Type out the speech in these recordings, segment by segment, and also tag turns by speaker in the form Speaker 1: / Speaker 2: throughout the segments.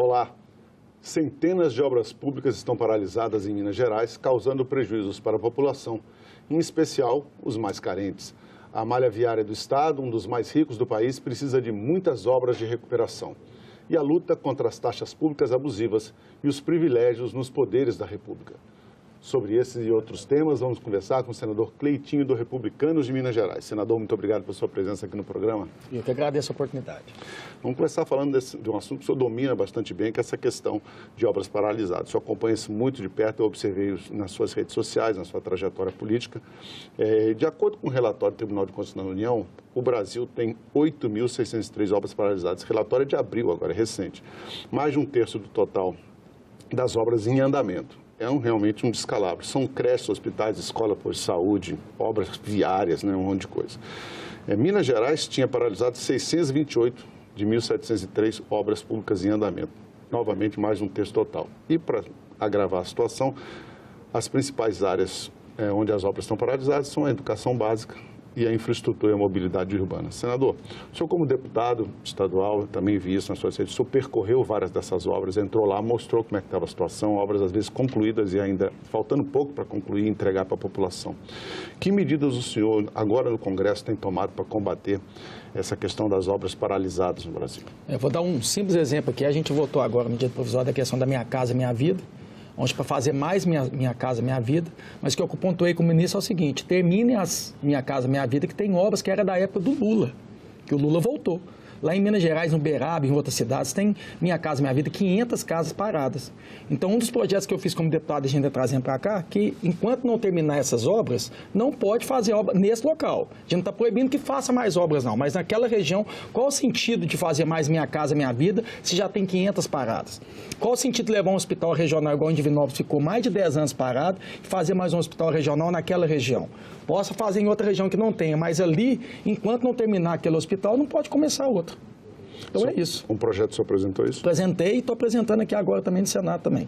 Speaker 1: Olá. Centenas de obras públicas estão paralisadas em Minas Gerais, causando prejuízos para a população, em especial os mais carentes. A malha viária do estado, um dos mais ricos do país, precisa de muitas obras de recuperação. E a luta contra as taxas públicas abusivas e os privilégios nos poderes da República. Sobre esses e outros temas, vamos conversar com o senador Cleitinho, do Republicanos de Minas Gerais. Senador, muito obrigado por sua presença aqui no programa.
Speaker 2: Eu que agradeço a oportunidade.
Speaker 1: Vamos começar falando de um assunto que o senhor domina bastante bem, que é essa questão de obras paralisadas. O senhor acompanha isso muito de perto, eu observei nas suas redes sociais, na sua trajetória política. De acordo com o relatório do Tribunal de Contas da União, o Brasil tem 8.603 obras paralisadas. Esse relatório é de abril, agora é recente. Mais de um terço do total das obras em andamento. Realmente um descalabro. São creches, hospitais, escola de saúde, obras viárias, um monte de coisa. Minas Gerais tinha paralisado 628 de 1.703 obras públicas em andamento. Novamente, mais de um terço total. E para agravar a situação, as principais áreas onde as obras estão paralisadas são a educação básica e a infraestrutura e a mobilidade urbana. Senador, o senhor como deputado estadual, também vi isso nas suas redes, o senhor percorreu várias dessas obras, entrou lá, mostrou como é que estava a situação, obras às vezes concluídas e ainda faltando pouco para concluir e entregar para a população. Que medidas o senhor, agora no Congresso, tem tomado para combater essa questão das obras paralisadas no Brasil?
Speaker 2: Eu vou dar um simples exemplo aqui. A gente votou agora, medida provisória, da questão da Minha Casa Minha Vida, onde para fazer mais minha Casa Minha Vida, mas que eu pontuei com o ministro é o seguinte: termine as Minha Casa Minha Vida, que tem obras que era da época do Lula, que o Lula voltou. Lá em Minas Gerais, no Beraba, em outras cidades, tem Minha Casa Minha Vida, 500 casas paradas. Então, um dos projetos que eu fiz como deputado, a gente está trazendo para cá, que enquanto não terminar essas obras, não pode fazer obra nesse local. A gente não está proibindo que faça mais obras, não, mas naquela região, qual o sentido de fazer mais Minha Casa Minha Vida se já tem 500 paradas? Qual o sentido de levar um hospital regional igual em Divinópolis, ficou mais de 10 anos parado, e fazer mais um hospital regional naquela região? Possa fazer em outra região que não tenha, mas ali, enquanto não terminar aquele hospital, não pode começar outro. Então é isso.
Speaker 1: Um projeto o senhor apresentou isso?
Speaker 2: Apresentei e estou apresentando aqui agora também no Senado também.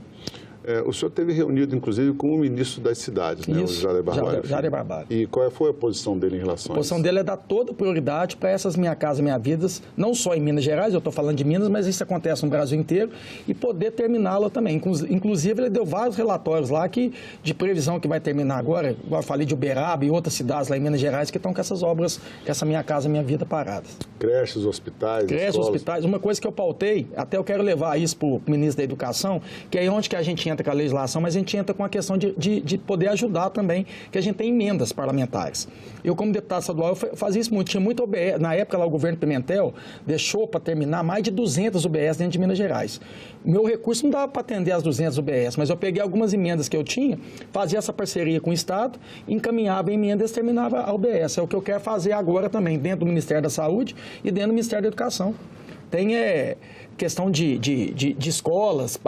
Speaker 1: O senhor teve reunido, inclusive, com o ministro das cidades, né, o Jader Barbalho.
Speaker 2: Jader Barbalho.
Speaker 1: E qual foi a posição dele em relação a isso?
Speaker 2: A posição dele é dar toda prioridade para essas Minha Casa Minha Vidas, não só em Minas Gerais, eu estou falando de Minas, mas isso acontece no Brasil inteiro, e poder terminá-la também. Inclusive, ele deu vários relatórios lá de previsão que vai terminar agora, igual eu falei de Uberaba e outras cidades lá em Minas Gerais que estão com essas obras, com essa Minha Casa Minha Vida paradas.
Speaker 1: Creches, hospitais,
Speaker 2: Creches,
Speaker 1: escolas.
Speaker 2: hospitais. Uma coisa que eu pautei, até eu quero levar isso para o ministro da Educação, que é onde que a gente entra com a legislação, mas a gente entra com a questão de poder ajudar também, que a gente tem emendas parlamentares. Eu, como deputado estadual, eu fazia isso muito. Tinha muito UBS. Na época, lá, o governo Pimentel deixou para terminar mais de 200 UBS dentro de Minas Gerais. Meu recurso não dava para atender as 200 UBS, mas eu peguei algumas emendas que eu tinha, fazia essa parceria com o Estado, encaminhava emendas e terminava a UBS. É o que eu quero fazer agora também, dentro do Ministério da Saúde e dentro do Ministério da Educação. Tem questão de escolas,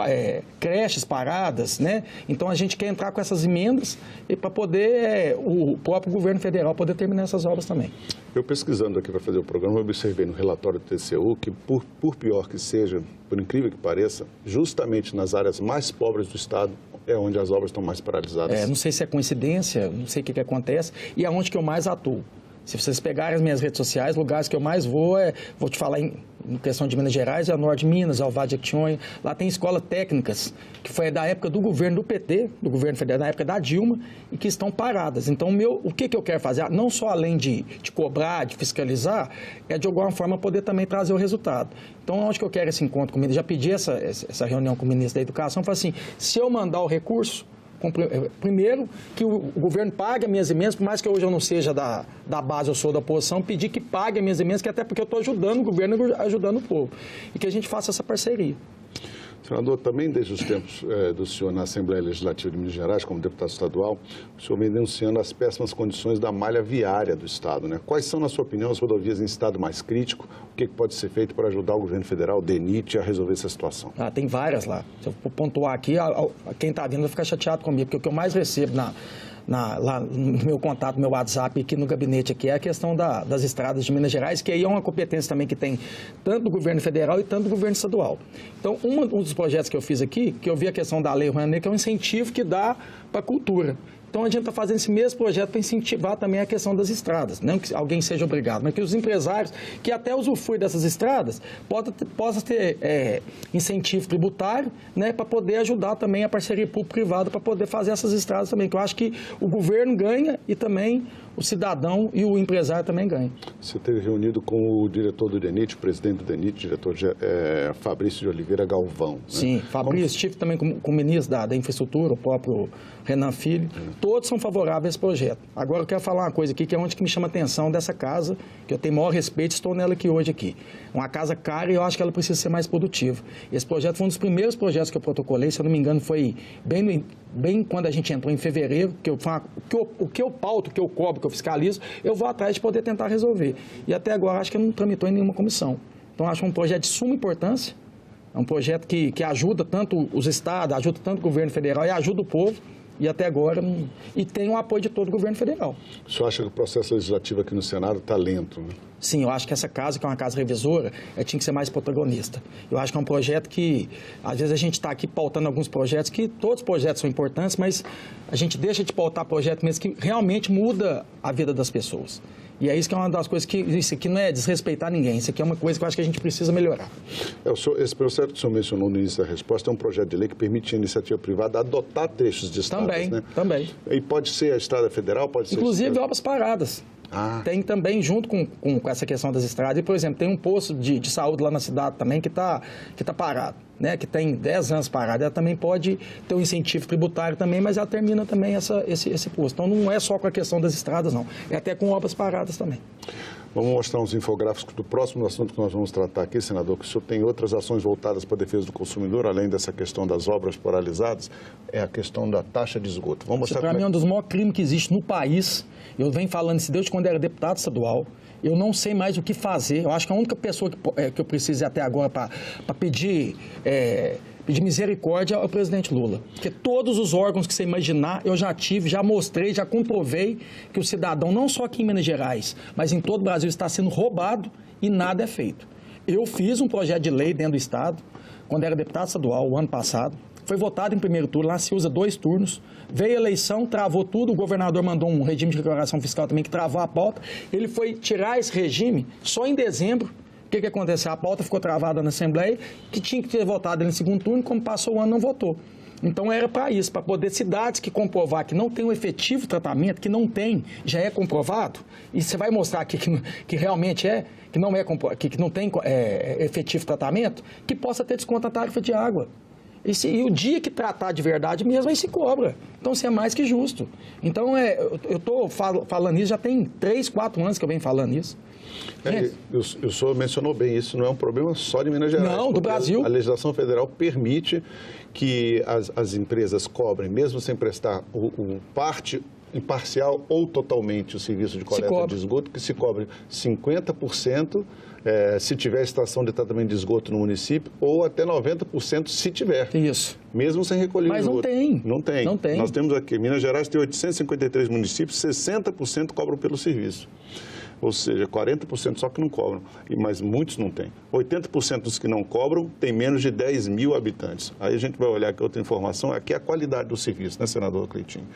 Speaker 2: creches paradas, né? Então, a gente quer entrar com essas emendas para poder o próprio governo federal poder terminar essas obras também.
Speaker 1: Eu pesquisando aqui para fazer o programa, eu observei no relatório do TCU que, por pior que seja, por incrível que pareça, justamente nas áreas mais pobres do estado é onde as obras estão mais paralisadas.
Speaker 2: Não sei se é coincidência, não sei o que acontece, e é onde que eu mais atuo. Se vocês pegarem as minhas redes sociais, lugares que eu mais vou vou te falar em questão de Minas Gerais, é o Norte de Minas, Alvaro de Jequitinhonha. Lá tem escolas técnicas, que foi da época do governo do PT, do governo federal, da época da Dilma, e que estão paradas. Então, o que eu quero fazer? Não só além de cobrar, de fiscalizar, é de alguma forma poder também trazer o resultado. Então, onde que eu quero esse encontro com o ministro? Já pedi essa reunião com o ministro da Educação, falei assim, se eu mandar o recurso, primeiro, que o governo pague as minhas emendas, por mais que hoje eu não seja da base, eu sou da oposição, pedir que pague as minhas emendas, que até porque eu estou ajudando o governo e ajudando o povo. E que a gente faça essa parceria.
Speaker 1: Senador, também desde os tempos do senhor na Assembleia Legislativa de Minas Gerais, como deputado estadual, o senhor vem denunciando as péssimas condições da malha viária do estado, né? Quais são, na sua opinião, as rodovias em estado mais crítico? O que pode ser feito para ajudar o governo federal, o DENIT, a resolver essa situação? Tem
Speaker 2: várias lá. Se eu for pontuar aqui, quem está vindo vai ficar chateado comigo, porque o que eu mais recebo lá no meu contato, no meu WhatsApp, aqui no gabinete, aqui, é a questão das estradas de Minas Gerais, que aí é uma competência também que tem tanto do governo federal e tanto do governo estadual. Então, um dos projetos que eu fiz aqui, que eu vi a questão da Lei Rouanet, que é um incentivo que dá para a cultura. Então, a gente está fazendo esse mesmo projeto para incentivar também a questão das estradas. Não que alguém seja obrigado, mas que os empresários que até usufruem dessas estradas possam ter incentivo tributário, né, para poder ajudar também a parceria público-privada para poder fazer essas estradas também. Que eu acho que o governo ganha e também o cidadão e o empresário também ganham.
Speaker 1: Você esteve reunido com o diretor do DENIT, o presidente do DENIT, diretor Fabrício de Oliveira Galvão. Né?
Speaker 2: Sim, Fabrício, estive também com o ministro da Infraestrutura, o próprio Renan Filho. Todos são favoráveis a esse projeto. Agora eu quero falar uma coisa aqui, que é onde que me chama a atenção dessa casa, que eu tenho maior respeito, estou nela aqui hoje aqui. Uma casa cara e eu acho que ela precisa ser mais produtiva. Esse projeto foi um dos primeiros projetos que eu protocolei, se eu não me engano, foi bem quando a gente entrou em fevereiro, que o que eu pauto, o que eu cobro, que eu fiscalizo, eu vou atrás de poder tentar resolver. E até agora acho que não tramitou em nenhuma comissão. Então acho um projeto de suma importância, é um projeto que ajuda tanto os estados, ajuda tanto o governo federal e ajuda o povo. E até agora, e tem o apoio de todo o governo federal.
Speaker 1: O senhor acha que o processo legislativo aqui no Senado está lento, né?
Speaker 2: Sim, eu acho que essa casa, que é uma casa revisora, tinha que ser mais protagonista. Eu acho que é um projeto que, às vezes a gente está aqui pautando alguns projetos, que todos os projetos são importantes, mas a gente deixa de pautar projeto mesmo que realmente muda a vida das pessoas. E é isso que é uma das coisas que, isso aqui não é desrespeitar ninguém, isso aqui é uma coisa que eu acho que a gente precisa melhorar.
Speaker 1: Esse projeto que o senhor mencionou no início da resposta é um projeto de lei que permite a iniciativa privada adotar trechos de estradas,
Speaker 2: também,
Speaker 1: né?
Speaker 2: Também.
Speaker 1: E pode ser a estrada federal, pode ser...
Speaker 2: Inclusive obras paradas. Tem também, junto com essa questão das estradas. E, por exemplo, tem um posto de saúde lá na cidade também que tá parado, né? Que tem 10 anos parado. Ela também pode ter um incentivo tributário também, mas ela termina também esse posto. Então, não é só com a questão das estradas, não. É até com obras paradas também.
Speaker 1: Vamos mostrar uns infográficos do próximo assunto que nós vamos tratar aqui, senador, que o senhor tem outras ações voltadas para a defesa do consumidor, além dessa questão das obras paralisadas, é a questão da taxa de esgoto. Vamos mostrar.
Speaker 2: Para mim é um dos maiores crimes que existe no país. Eu venho falando isso desde quando era deputado estadual. Eu não sei mais o que fazer. Eu acho que a única pessoa que eu preciso até agora para pedir misericórdia é o presidente Lula. Porque todos os órgãos que você imaginar, eu já tive, já mostrei, já comprovei que o cidadão, não só aqui em Minas Gerais, mas em todo o Brasil, está sendo roubado e nada é feito. Eu fiz um projeto de lei dentro do Estado, quando era deputado estadual, o ano passado. Foi votado em primeiro turno, lá se usa 2 turnos. Veio a eleição, travou tudo, o governador mandou um regime de declaração fiscal também que travou a pauta. Ele foi tirar esse regime só em dezembro. O que aconteceu? A pauta ficou travada na Assembleia, que tinha que ter votado ele em segundo turno, como passou o ano, não votou. Então era para isso, para poder cidades que comprovar que não tem um efetivo tratamento, que não tem, já é comprovado, e você vai mostrar aqui que realmente que não tem efetivo tratamento, que possa ter desconto na tarifa de água. E o dia que tratar de verdade mesmo, aí se cobra. Então, isso é mais que justo. Então, eu estou falando isso, já tem 3, 4 anos que eu venho falando isso.
Speaker 1: O senhor mencionou bem, isso não é um problema só de Minas Gerais.
Speaker 2: Não, do Brasil.
Speaker 1: A legislação federal permite que as empresas cobrem, mesmo sem prestar parte imparcial ou totalmente o serviço de coleta de esgoto, que se cobre 50%, se tiver estação de tratamento de esgoto no município, ou até 90% se tiver.
Speaker 2: Isso.
Speaker 1: Mesmo sem recolher
Speaker 2: Mas
Speaker 1: esgoto.
Speaker 2: Não tem.
Speaker 1: Não tem. Nós temos aqui, Minas Gerais tem 853 municípios, 60% cobram pelo serviço. Ou seja, 40% só que não cobram, mas muitos não têm. 80% dos que não cobram têm menos de 10 mil habitantes. Aí a gente vai olhar aqui outra informação, aqui é a qualidade do serviço, né, senador Cleitinho?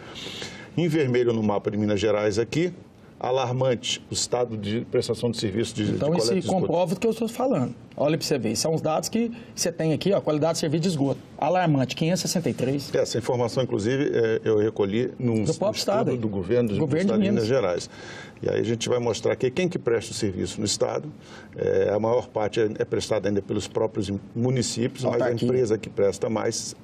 Speaker 1: Em vermelho no mapa de Minas Gerais aqui, alarmante o estado de prestação de serviço de coleta de esgoto. Então, isso
Speaker 2: comprova o que eu estou falando. Olha para você ver, são os dados que você tem aqui, ó, qualidade de serviço de esgoto. Alarmante, 563.
Speaker 1: Essa informação, inclusive, eu recolhi num estudo do governo do estado de Minas Gerais. E aí a gente vai mostrar aqui quem que presta o serviço no estado. A maior parte é prestada ainda pelos próprios municípios, mas a empresa que presta mais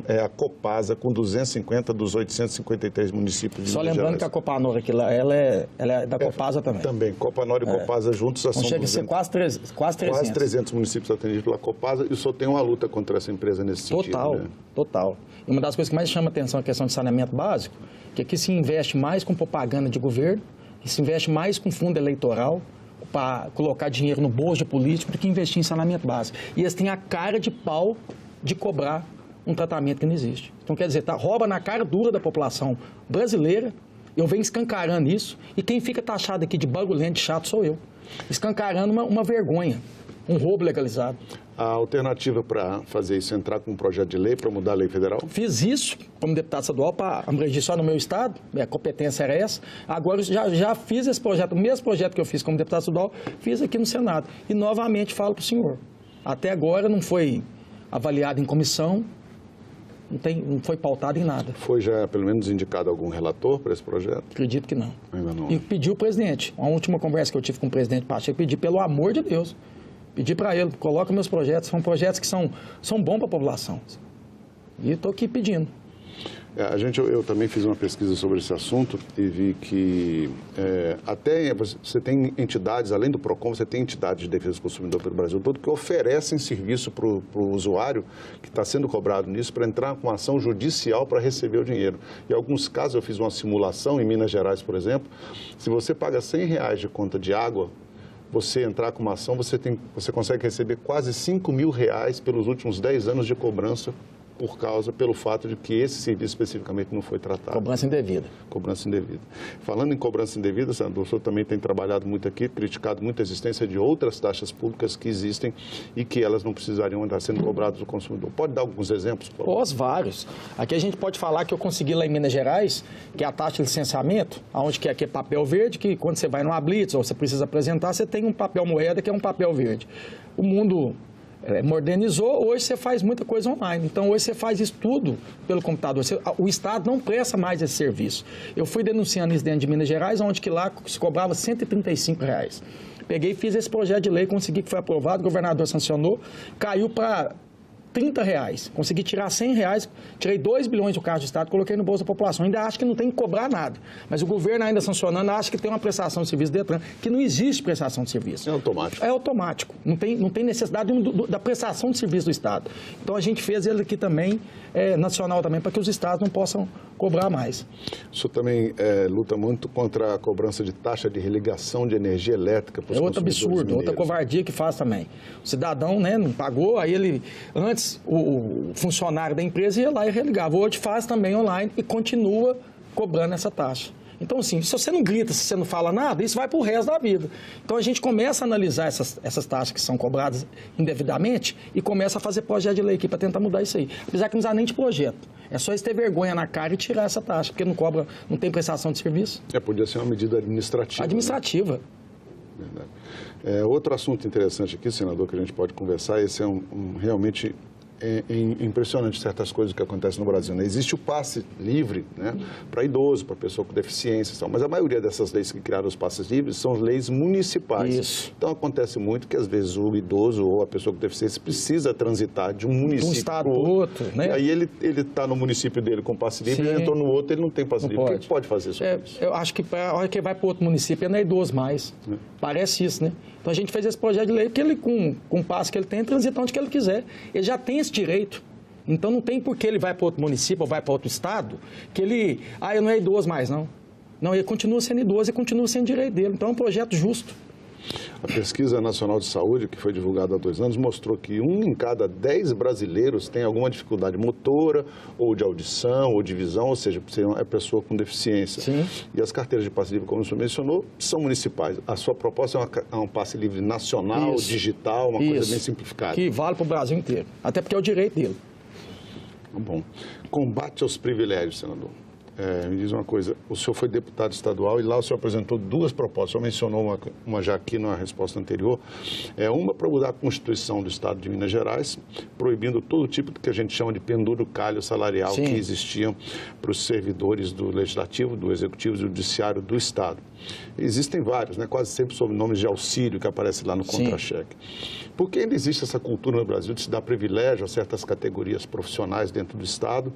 Speaker 1: é a Copasa, com 250 dos 853 municípios de Minas Gerais.
Speaker 2: Só lembrando que a Copanor aqui, ela é da Copasa também.
Speaker 1: Também, Copanor e Copasa juntos já são
Speaker 2: chega a ser quase 300.
Speaker 1: Quase 300 municípios atendidos pela Copasa, e o senhor tem uma luta contra essa empresa nesse sentido.
Speaker 2: Total. E uma das coisas que mais chama atenção é a questão de saneamento básico, que aqui se investe mais com propaganda de governo, que se investe mais com fundo eleitoral, para colocar dinheiro no bolso de político, do que investir em saneamento básico. E eles têm a cara de pau de cobrar um tratamento que não existe. Então, quer dizer, rouba na cara dura da população brasileira. Eu venho escancarando isso, e quem fica taxado aqui de bagulhento, de chato, sou eu. Escancarando uma vergonha. Um roubo legalizado.
Speaker 1: A alternativa para fazer isso é entrar com um projeto de lei para mudar a lei federal?
Speaker 2: Fiz isso como deputado estadual para abranger só no meu estado, a competência era essa. Agora já fiz esse projeto, o mesmo projeto que eu fiz como deputado estadual, fiz aqui no Senado. E novamente falo para o senhor, até agora não foi avaliado em comissão, não foi pautado em nada.
Speaker 1: Foi já pelo menos indicado algum relator para esse projeto?
Speaker 2: Acredito que não.
Speaker 1: Ainda não.
Speaker 2: E pedi o presidente, a última conversa que eu tive com o presidente Pacheco, pedi pelo amor de Deus, pedi para ele, coloca meus projetos, são projetos que são bons para a população. E estou aqui pedindo.
Speaker 1: Eu também fiz uma pesquisa sobre esse assunto e vi que até você tem entidades, além do PROCON, você tem entidades de defesa do consumidor pelo Brasil todo que oferecem serviço para o usuário que está sendo cobrado nisso para entrar com ação judicial para receber o dinheiro. Em alguns casos, eu fiz uma simulação em Minas Gerais, por exemplo, se você paga R$100 de conta de água, você entrar com uma ação, você consegue receber quase R$5.000 pelos últimos 10 anos de cobrança pelo fato de que esse serviço especificamente não foi tratado.
Speaker 2: Cobrança indevida.
Speaker 1: Cobrança indevida. Falando em cobrança indevida, senador, o senhor também tem trabalhado muito aqui, criticado muito a existência de outras taxas públicas que existem e que elas não precisariam estar sendo cobradas do consumidor. Pode dar alguns exemplos, por favor?
Speaker 2: Vários. Aqui a gente pode falar que eu consegui lá em Minas Gerais, que é a taxa de licenciamento, onde que é papel verde, que quando você vai numa blitz ou você precisa apresentar, você tem um papel moeda que é um papel verde. O mundo modernizou, hoje você faz muita coisa online. Então, hoje você faz isso tudo pelo computador. O Estado não presta mais esse serviço. Eu fui denunciando isso dentro de Minas Gerais, onde que lá se cobrava R$135. Peguei e fiz esse projeto de lei, consegui que foi aprovado, o governador sancionou, caiu para R$30. Consegui tirar R$100, tirei 2 bilhões do caixa do Estado, coloquei no bolso da população. Ainda acho que não tem que cobrar nada. Mas o governo ainda sancionando, acha que tem uma prestação de serviço DETRAN, que não existe prestação de serviço.
Speaker 1: É automático.
Speaker 2: É automático. Não tem necessidade da prestação de serviço do Estado. Então a gente fez ele aqui também, nacional também, para que os Estados não possam cobrar mais.
Speaker 1: O senhor também luta muito contra a cobrança de taxa de religação de energia elétrica para os
Speaker 2: outro absurdo, outra covardia que faz também. O cidadão, não pagou, aí ele, antes, o funcionário da empresa ia lá e religava. Hoje faz também online e continua cobrando essa taxa. Então, assim, se você não grita, se você não fala nada, isso vai para o resto da vida. Então, a gente começa a analisar essas taxas que são cobradas indevidamente e começa a fazer projeto de lei aqui para tentar mudar isso aí. Apesar que não precisa nem de projeto. É só eles ter vergonha na cara e tirar essa taxa, porque não tem prestação de serviço.
Speaker 1: Podia ser uma medida administrativa.
Speaker 2: Administrativa.
Speaker 1: Né? Verdade. Outro assunto interessante aqui, senador, que a gente pode conversar, esse é realmente impressionante certas coisas que acontecem no Brasil. Né? Existe o passe livre, né, para idoso, para pessoa com deficiência, mas a maioria dessas leis que criaram os passes livres são leis municipais.
Speaker 2: Isso.
Speaker 1: Então acontece muito que às vezes o idoso ou a pessoa com deficiência precisa transitar de um município
Speaker 2: de um estado para outro, né?
Speaker 1: E aí ele está no município dele com passe livre, ele entrou no outro, ele não tem passe livre. O que pode fazer sobre isso?
Speaker 2: Eu acho que a hora que vai para outro município ele não é idoso mais. Parece isso, né? Então a gente fez esse projeto de lei porque ele, com o passe que ele tem, transita onde que ele quiser. Ele já tem esse direito. Então não tem por que ele vai para outro município ou vai para outro estado, que ele, eu não é idoso mais, não. Não, ele continua sendo idoso e continua sendo direito dele. Então é um projeto justo.
Speaker 1: A Pesquisa Nacional de Saúde, que foi divulgada há 2 anos, mostrou que 1 em cada 10 brasileiros tem alguma dificuldade motora, ou de audição, ou de visão, ou seja, é pessoa com deficiência.
Speaker 2: Sim.
Speaker 1: E as carteiras de passe livre, como o senhor mencionou, são municipais. A sua proposta é um passe livre nacional, digital, uma coisa bem simplificada.
Speaker 2: Que vale para o Brasil inteiro, até porque é o direito dele.
Speaker 1: Bom. Combate aos privilégios, senador. Me diz uma coisa, o senhor foi deputado estadual e lá o senhor apresentou 2 propostas, o senhor mencionou uma já aqui na resposta anterior, uma para mudar a Constituição do Estado de Minas Gerais, proibindo todo tipo do que a gente chama de penduricalho salarial que existiam para os servidores do Legislativo, do Executivo e do Judiciário do Estado. Existem vários, né, quase sempre sob nomes de auxílio que aparece lá no contra-cheque. Por que ainda existe essa cultura no Brasil de se dar privilégio a certas categorias profissionais dentro do Estado?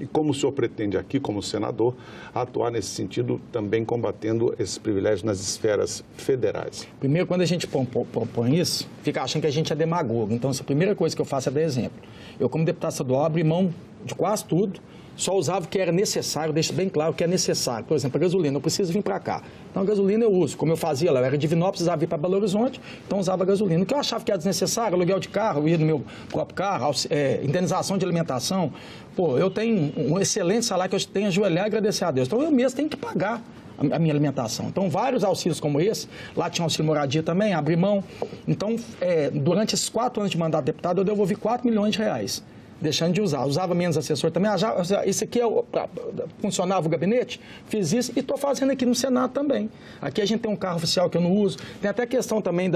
Speaker 1: E como o senhor pretende aqui, como senador, atuar nesse sentido, também combatendo esses privilégios nas esferas federais?
Speaker 2: Primeiro, quando a gente propõe isso, fica achando que a gente é demagogo. Então, a primeira coisa que eu faço é dar exemplo. Eu, como deputado estadual, abri mão de quase tudo, só usava o que era necessário, deixo bem claro o que é necessário. Por exemplo, a gasolina, eu preciso vir para cá. Então, a gasolina eu uso, como eu fazia lá, eu era de Divinópolis, precisava vir para Belo Horizonte, então usava a gasolina. O que eu achava que era desnecessário, aluguel de carro, eu ia no meu próprio carro, indenização de alimentação. Eu tenho um excelente salário que eu tenho a ajoelhar e agradecer a Deus. Então, eu mesmo tenho que pagar a minha alimentação. Então, vários auxílios como esse, lá tinha auxílio moradia também, abri mão. Então, durante esses 4 anos de mandato de deputado, eu devolvi R$4 milhões, deixando de usar. Usava menos assessor também. Isso aqui funcionava o gabinete? Fiz isso e estou fazendo aqui no Senado também. Aqui a gente tem um carro oficial que eu não uso. Tem até a questão também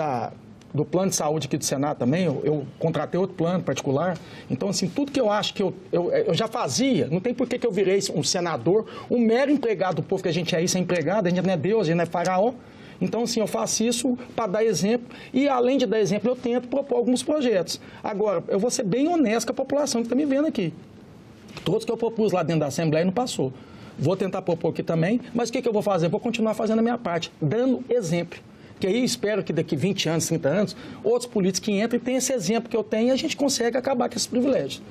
Speaker 2: do plano de saúde aqui do Senado também, eu contratei outro plano particular. Então, assim, tudo que eu acho que eu já fazia, não tem por que eu virei um senador, um mero empregado do povo, que a gente é isso, é empregado, a gente não é Deus, a gente não é faraó. Então, assim, eu faço isso para dar exemplo e, além de dar exemplo, eu tento propor alguns projetos. Agora, eu vou ser bem honesto com a população que está me vendo aqui. Todos que eu propus lá dentro da Assembleia não passou. Vou tentar propor aqui também, mas o que eu vou fazer? Vou continuar fazendo a minha parte, dando exemplo. Que aí eu espero que daqui 20 anos, 30 anos, outros políticos que entram e tenham esse exemplo que eu tenho e a gente consegue acabar com esses privilégios.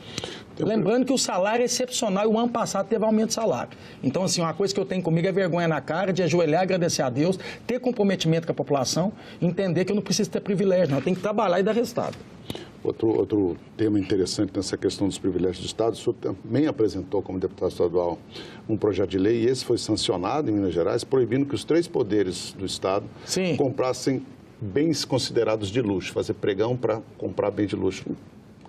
Speaker 2: Lembrando que o salário é excepcional e o ano passado teve aumento de salário. Então, assim, uma coisa que eu tenho comigo é vergonha na cara de ajoelhar, agradecer a Deus, ter comprometimento com a população, entender que eu não preciso ter privilégio, não. Eu tenho que trabalhar e dar resultado.
Speaker 1: Outro tema interessante nessa questão dos privilégios do Estado, o senhor também apresentou como deputado estadual um projeto de lei, e esse foi sancionado em Minas Gerais, proibindo que os 3 poderes do Estado comprassem bens considerados de luxo, fazer pregão para comprar bem de luxo.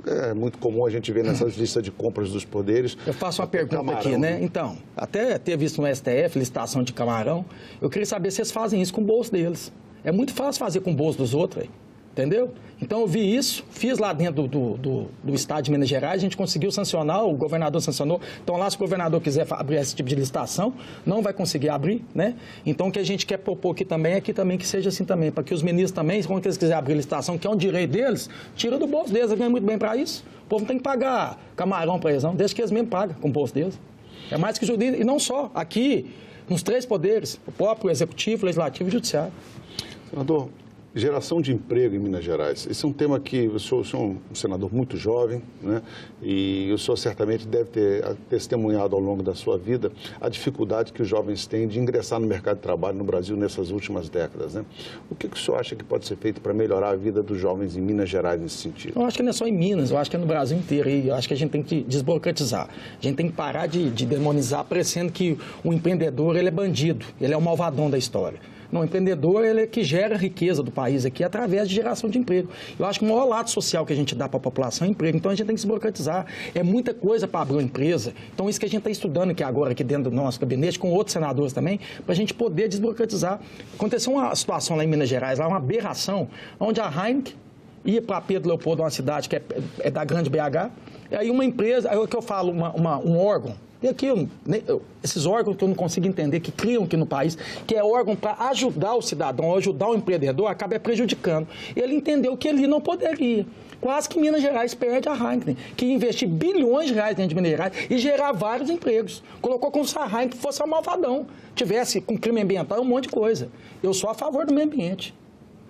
Speaker 1: É muito comum a gente ver nessas listas de compras dos poderes.
Speaker 2: Eu faço uma pergunta aqui, né? Então, até ter visto no STF, licitação de camarão, eu queria saber se eles fazem isso com o bolso deles. É muito fácil fazer com o bolso dos outros, aí. Entendeu? Então, eu vi isso, fiz lá dentro do Estado de Minas Gerais, a gente conseguiu sancionar, o governador sancionou. Então, lá, se o governador quiser abrir esse tipo de licitação, não vai conseguir abrir, né? Então, o que a gente quer propor aqui também é que seja assim também, para que os ministros também, quando eles quiserem abrir licitação, que é um direito deles, tira do bolso deles, eles ganham muito bem para isso. O povo não tem que pagar camarão para eles, não, desde que eles mesmos pagam com o bolso deles. É mais que jurídico, e não só, aqui, nos 3 poderes, o próprio executivo, legislativo e judiciário.
Speaker 1: Senador, geração de emprego em Minas Gerais. Esse é um tema que o senhor é um senador muito jovem, né? E o senhor certamente deve ter testemunhado ao longo da sua vida a dificuldade que os jovens têm de ingressar no mercado de trabalho no Brasil nessas últimas décadas, né? O que o senhor acha que pode ser feito para melhorar a vida dos jovens em Minas Gerais nesse sentido?
Speaker 2: Eu acho que não é só em Minas, eu acho que é no Brasil inteiro. E eu acho que a gente tem que desburocratizar. A gente tem que parar de demonizar, parecendo que o empreendedor ele é bandido, ele é o malvadão da história. Não, o empreendedor ele é que gera riqueza do país aqui através de geração de emprego. Eu acho que o maior lado social que a gente dá para a população é emprego. Então, a gente tem que se burocratizar. É muita coisa para abrir uma empresa. Então, isso que a gente está estudando aqui agora, aqui dentro do nosso gabinete, com outros senadores também, para a gente poder desburocratizar. Aconteceu uma situação lá em Minas Gerais, lá uma aberração, onde a Heineken ia para Pedro Leopoldo, uma cidade que é da grande BH, e aí uma empresa, aí é o que eu falo, um órgão, e aqui, esses órgãos que eu não consigo entender, que criam aqui no país, que é órgão para ajudar o cidadão, ajudar o empreendedor, acaba prejudicando. Ele entendeu que ele não poderia. Quase que Minas Gerais perde a Heineken, que ia investir bilhões de reais dentro de Minas Gerais e gerar vários empregos. Colocou como se a Heineken fosse um malvadão, tivesse com crime ambiental, um monte de coisa. Eu sou a favor do meio ambiente.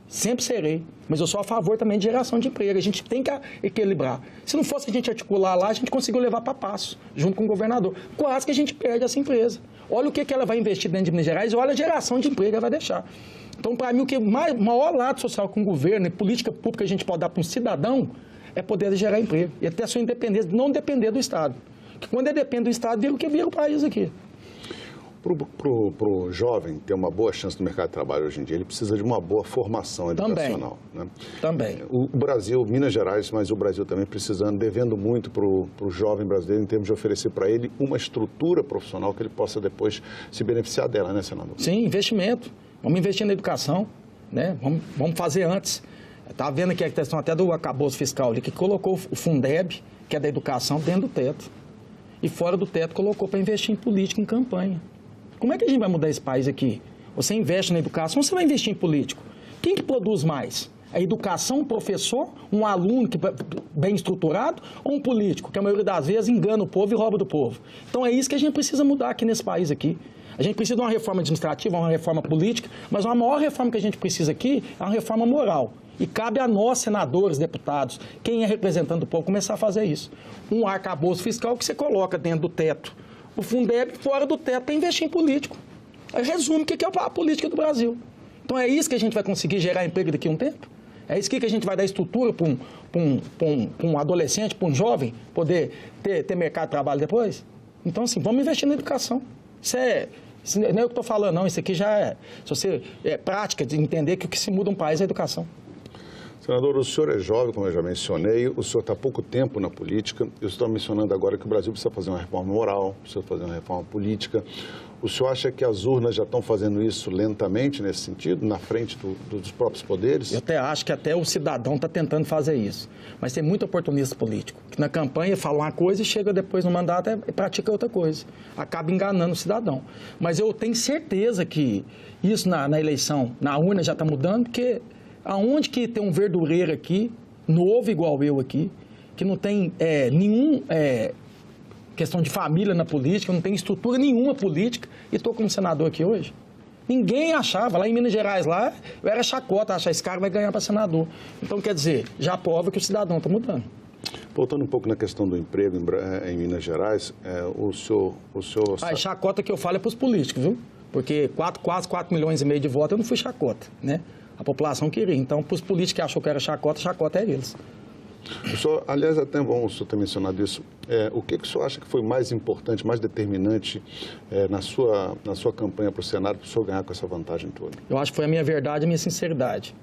Speaker 2: Sempre serei, mas eu sou a favor também de geração de emprego. A gente tem que equilibrar. Se não fosse a gente articular lá, a gente conseguiu levar para passo, junto com o governador. Quase que a gente perde essa empresa. Olha o que ela vai investir dentro de Minas Gerais e olha a geração de emprego que ela vai deixar. Então, para mim, o maior lado social com o governo e política pública que a gente pode dar para um cidadão é poder gerar emprego e ter a sua independência, não depender do Estado. Porque quando ele depende do Estado, vira o que vira o país aqui.
Speaker 1: Para o jovem ter uma boa chance no mercado de trabalho hoje em dia, ele precisa de uma boa formação educacional.
Speaker 2: Também.
Speaker 1: O Brasil, Minas Gerais, mas o Brasil também precisando, devendo muito para o jovem brasileiro em termos de oferecer para ele uma estrutura profissional que ele possa depois se beneficiar dela, né, senador?
Speaker 2: Sim, investimento. Vamos investir na educação, né? Vamos fazer antes. Estava vendo aqui a questão até do arcabouço fiscal ali, que colocou o Fundeb, que é da educação, dentro do teto. E fora do teto colocou para investir em política, em campanha. Como é que a gente vai mudar esse país aqui? Você investe na educação, você vai investir em político. Quem que produz mais? A educação, um professor, um aluno que, bem estruturado, ou um político, que a maioria das vezes engana o povo e rouba do povo? Então é isso que a gente precisa mudar aqui nesse país aqui. A gente precisa de uma reforma administrativa, uma reforma política, mas a maior reforma que a gente precisa aqui é uma reforma moral. E cabe a nós, senadores, deputados, quem é representante do povo, começar a fazer isso. Um arcabouço fiscal que você coloca dentro do teto. O Fundeb fora do teto para investir em político. Aí resume o que é a política do Brasil. Então é isso que a gente vai conseguir gerar emprego daqui a um tempo? É isso que a gente vai dar estrutura para um adolescente, para um jovem, poder ter mercado de trabalho depois? Então, assim, vamos investir na educação. Isso não é o que eu estou falando, não. Isso aqui já é, se você, é prática de entender que o que se muda um país é a educação.
Speaker 1: Senador, o senhor é jovem, como eu já mencionei, o senhor está há pouco tempo na política. Eu estou mencionando agora que o Brasil precisa fazer uma reforma moral, precisa fazer uma reforma política. O senhor acha que as urnas já estão fazendo isso lentamente nesse sentido, na frente dos próprios poderes?
Speaker 2: Eu até acho que até o cidadão está tentando fazer isso. Mas tem muito oportunista político, que na campanha fala uma coisa e chega depois no mandato e pratica outra coisa. Acaba enganando o cidadão. Mas eu tenho certeza que isso na eleição, na urna já está mudando, porque aonde que tem um verdureiro aqui, novo igual eu aqui, que não tem questão de família na política, não tem estrutura nenhuma política, e estou como senador aqui hoje. Ninguém achava, lá em Minas Gerais, lá, eu era chacota, achar esse cara vai ganhar para senador. Então, quer dizer, já prova que o cidadão está mudando.
Speaker 1: Voltando um pouco na questão do emprego em Minas Gerais, o senhor...
Speaker 2: A chacota que eu falo é para os políticos, viu? Porque quase 4 milhões e meio de votos eu não fui chacota, né? A população queria. Então, para os políticos que achou que era chacota é eles.
Speaker 1: O senhor, aliás, até bom o senhor ter mencionado isso. O que o senhor acha que foi mais importante, mais determinante na sua campanha para o Senado, para o senhor ganhar com essa vantagem toda?
Speaker 2: Eu acho que foi a minha verdade e a minha sinceridade.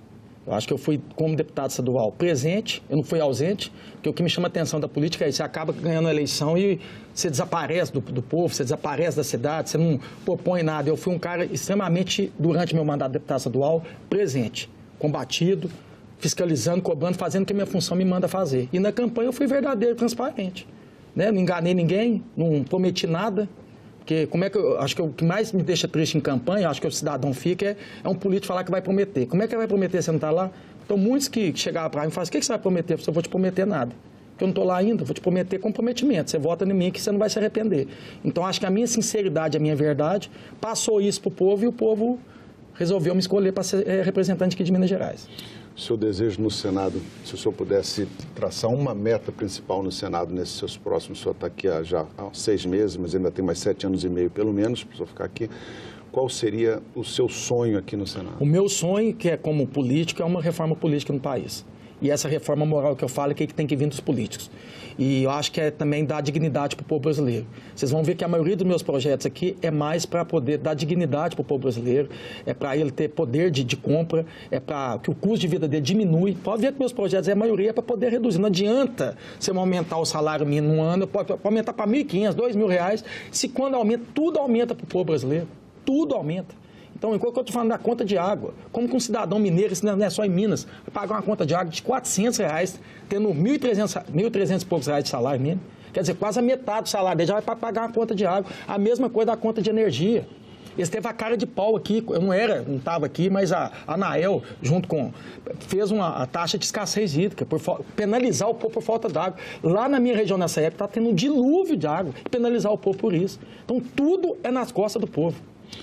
Speaker 2: Eu acho que eu fui, como deputado estadual, presente, eu não fui ausente, porque o que me chama a atenção da política é isso, você acaba ganhando a eleição e você desaparece do povo, você desaparece da cidade, você não propõe nada. Eu fui um cara extremamente, durante meu mandato de deputado estadual, presente, combatido, fiscalizando, cobrando, fazendo o que a minha função me manda fazer. E na campanha eu fui verdadeiro, transparente. Né? Não enganei ninguém, não prometi nada. Porque como é que acho que o que mais me deixa triste em campanha, acho que o cidadão fica, é um político falar que vai prometer. Como é que vai prometer se você não está lá? Então, muitos que chegavam para mim e falavam, o que você vai prometer? Eu vou te prometer nada. Porque eu não estou lá ainda, vou te prometer comprometimento. Você vota em mim que você não vai se arrepender. Então, acho que a minha sinceridade, a minha verdade, passou isso para o povo e o povo resolveu me escolher para ser representante aqui de Minas Gerais.
Speaker 1: O seu desejo no Senado, se o senhor pudesse traçar uma meta principal no Senado nesses seus próximos, o senhor está aqui já há 6 meses, mas ainda tem mais 7 anos e meio pelo menos, para o senhor ficar aqui, qual seria o seu sonho aqui no Senado? O
Speaker 2: meu sonho, que é como político, é uma reforma política no país. E essa reforma moral que eu falo é que tem que vir dos políticos. E eu acho que é também dar dignidade para o povo brasileiro. Vocês vão ver que a maioria dos meus projetos aqui é mais para poder dar dignidade para o povo brasileiro, é para ele ter poder de compra, é para que o custo de vida dele diminui. Pode ver que meus projetos, a maioria é para poder reduzir. Não adianta você aumentar o salário mínimo num ano, pode aumentar para R$1.500, R$2.000, se quando aumenta, tudo aumenta para o povo brasileiro. Tudo aumenta. Então, enquanto eu estou falando da conta de água, como que um cidadão mineiro, isso não é só em Minas, vai pagar uma conta de água de R$400, tendo R$1.300 e poucos de salário mínimo, quer dizer, quase a metade do salário dele já vai pagar uma conta de água. A mesma coisa da conta de energia. Eles teve a cara de pau aqui, eu não estava aqui, mas a ANAEL, fez a taxa de escassez hídrica, por penalizar o povo por falta d'água. Lá na minha região, nessa época, está tendo um dilúvio de água, e penalizar o povo por isso. Então, tudo é nas costas do povo.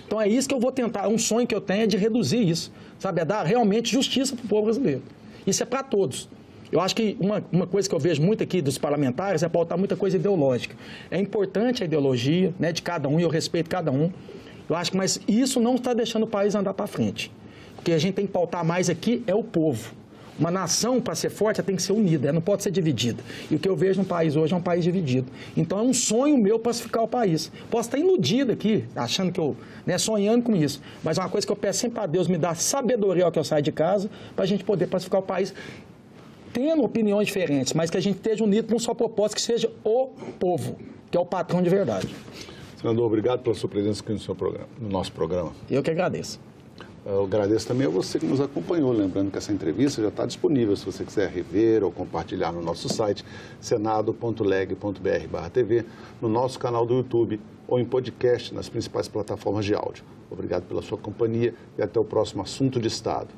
Speaker 2: Então, é isso que eu vou tentar, um sonho que eu tenho é de reduzir isso, sabe? É dar realmente justiça para o povo brasileiro. Isso é para todos. Eu acho que uma coisa que eu vejo muito aqui dos parlamentares é pautar muita coisa ideológica. É importante a ideologia, né, de cada um, e eu respeito cada um. Eu acho que, mas isso não está deixando o país andar para frente. O que a gente tem que pautar mais aqui é o povo. Uma nação, para ser forte, ela tem que ser unida, ela não pode ser dividida. E o que eu vejo no país hoje é um país dividido. Então, é um sonho meu pacificar o país. Posso estar iludido aqui, achando que eu, sonhando com isso. Mas é uma coisa que eu peço sempre a Deus, me dá sabedoria ao que eu saio de casa, para a gente poder pacificar o país, tendo opiniões diferentes, mas que a gente esteja unido com um só propósito, que seja o povo, que é o patrão de verdade.
Speaker 1: Senador, obrigado pela sua presença aqui no nosso programa.
Speaker 2: Eu que agradeço.
Speaker 1: Eu agradeço também a você que nos acompanhou, lembrando que essa entrevista já está disponível, se você quiser rever ou compartilhar no nosso site, senado.leg.br/TV, no nosso canal do YouTube ou em podcast nas principais plataformas de áudio. Obrigado pela sua companhia e até o próximo Assunto de Estado.